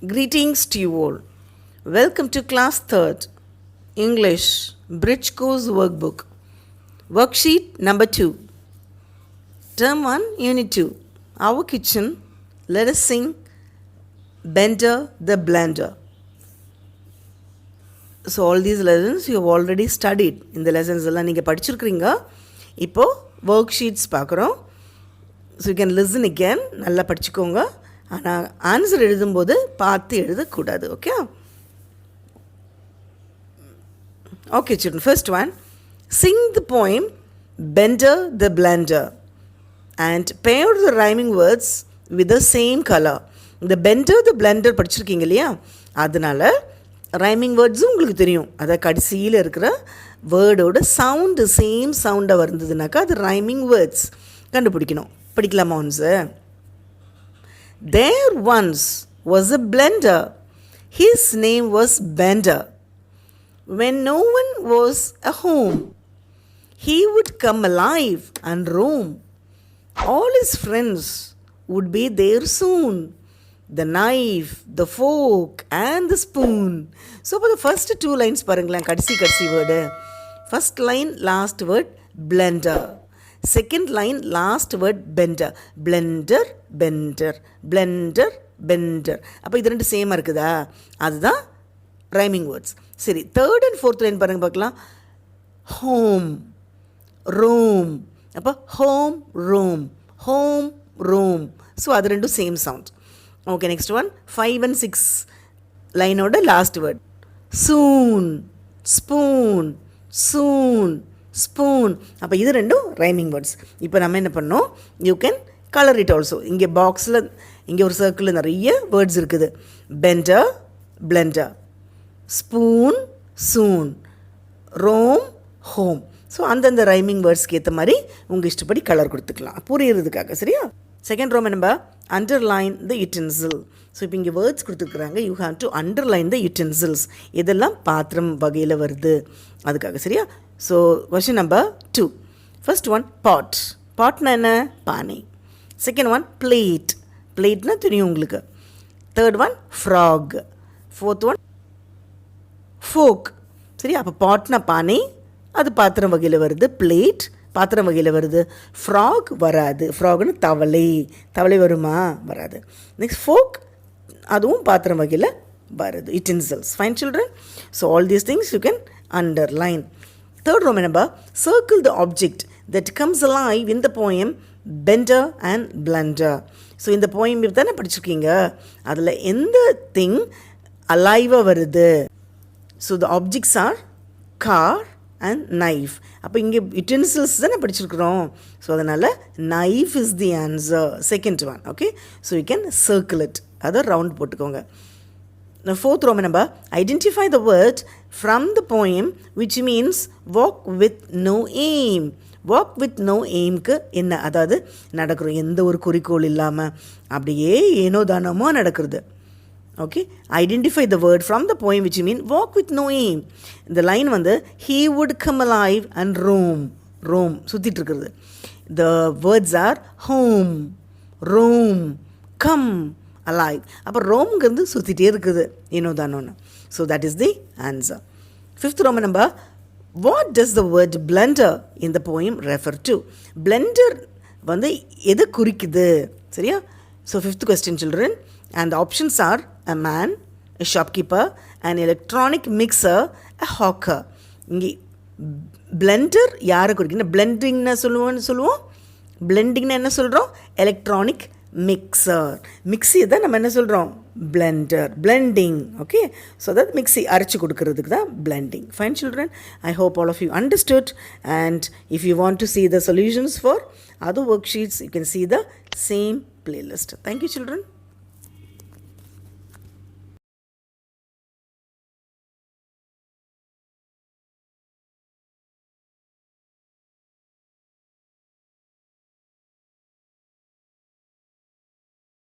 Greetings to you all. Welcome to class 3rd, English, Bridge Course Workbook. Worksheet number 2. Term 1, Unit 2. Our kitchen. Let us sing Bender the Blender. So all these lessons you have already studied. இந்த lessons எல்லாம் நீங்கள் படிச்சிருக்கிறீங்க. இப்போ worksheets பார்க்குறோம். So you can listen again. நல்லா படிச்சுக்கோங்க. ஆனால் answer எழுதும்போது பார்த்து எழுதக்கூடாது. Okay okay children. First one, sing the poem Bender the Blender and pair the rhyming words with the same color. இந்த Bender the Blender படிச்சிருக்கீங்க இல்லையா, அதனால் ரைமிங் வேர்ட்ஸும் உங்களுக்கு தெரியும். அதை கடைசியில் இருக்கிற வேர்டோட சவுண்டு சேம் சவுண்டாக வருந்ததுனாக்கா அது ரைமிங் வேர்ட்ஸ் கண்டுபிடிக்கணும். படிக்கலாமா once? There once was a blender. His name was Bender. When no one was at home, he would come alive and roam. All his friends would be there soon. The knife, the fork and the spoon. So for the first two lines parangla kadisi word. First line last word blender. Second line last word bender. Blender, bender, blender, bender. அப்போ இது ரெண்டு சேமாக இருக்குதா, அதுதான் rhyming words. சரி, third and fourth line பாருங்க பார்க்கலாம். Home, room. அப்போ home, room, home, room. So அது ரெண்டும் same sound. Okay, next one 5 and 6 லைனோட last word soon, spoon, soon, spoon. அப்போ இது ரெண்டும் ரைமிங் வேர்ட்ஸ். இப்போ நம்ம என்ன பண்ணோம், you can colour it also. இங்கே பாக்ஸில் இங்கே ஒரு சர்க்கிளில் நிறைய வேர்ட்ஸ் இருக்குது. Bender, blender, spoon, soon, room, home. So அந்தந்த ரைமிங் வேர்ட்ஸ்க்கு ஏற்ற மாதிரி உங்கள் இஷ்டப்படி கலர் கொடுத்துக்கலாம் புரியுறதுக்காக. சரியா? செகண்ட் ரோம் நம்ம அண்டர்லைன் த யுட்டென்சில். ஸோ இப்போ இங்கே வேர்ட்ஸ் கொடுத்துருக்குறாங்க, you have to underline the utensils. இதெல்லாம் பாத்திரம் வகையில் வருது அதுக்காக. சரியா? So question number 2. First one pot. பாட்னா என்ன? பானை. Second one plate. பிளேட்னா தெரியும் உங்களுக்கு. Third one frog. Fourth one fork. சரி, அப்போ பாட்னா பானை, அது பாத்திரம் வகையில் வருது. பிளேட் பாத்திரம் வகையில் வருது. ஃப்ராக் வராது. ஃப்ராக்னு தவளை. தவளை வருமா? வராது. நெக்ஸ்ட் ஃபோக், அதுவும் பாத்திரம் வகையில் வருது. Utensils. Fine children. So all these things you can underline. Third Roman number, circle the object that comes alive in the poem Bender and Blender. So இந்த போயம் இப்போ தானே படிச்சிருக்கீங்க, அதில் எந்த திங் அலைவாக வருது? So the objects R car and knife. அப்போ இங்கே utensils தானே படிச்சிருக்கிறோம். ஸோ அதனால் knife is the answer. Second one. Okay, so you can circle it. அதை ரவுண்ட் போட்டுக்கோங்க. Now, fourth Roman number, identify the word from the poem which means walk with no aim. Walk with no aimக்கு என்ன? அதாவது நடக்கிறோம் எந்த ஒரு குறிக்கோள் இல்லாமல் அப்படியே ஏனோ தானமோ நடக்கிறது. Okay, identify the word from the poem which mean walk with no aim. இந்த லைன் வந்து he would come alive and roam. Roam சுற்றிட்டு இருக்கிறது. The words are home, roam, come, alive. அப்போ ரோம்ங்கிறது சுற்றிட்டே இருக்குது ஏனோ தானோன்னு. So that is the answer. Fifth Roman number, what does the word blender in the poem refer to? Blender வந்து எது குறிக்குது? சரியா? So fifth question children, and the options are a man, a shopkeeper, and electronic mixer, a hawker. இங்கே blender யாரை குறிக்குன்னா பிளெண்டிங்னா சொல்லுவோம். பிளெண்டிங்னா என்ன சொல்கிறோம்? Electronic mixer. மிக்ஸி தான் நம்ம என்ன சொல்கிறோம்? Blender. Blending. Okay, so that mixie அரைச்சி கொடுக்கறதுக்கு தான் blending. Fine children, I hope all of you understood. And if you want to see the solutions for other worksheets, you can see the same playlist. Thank you children.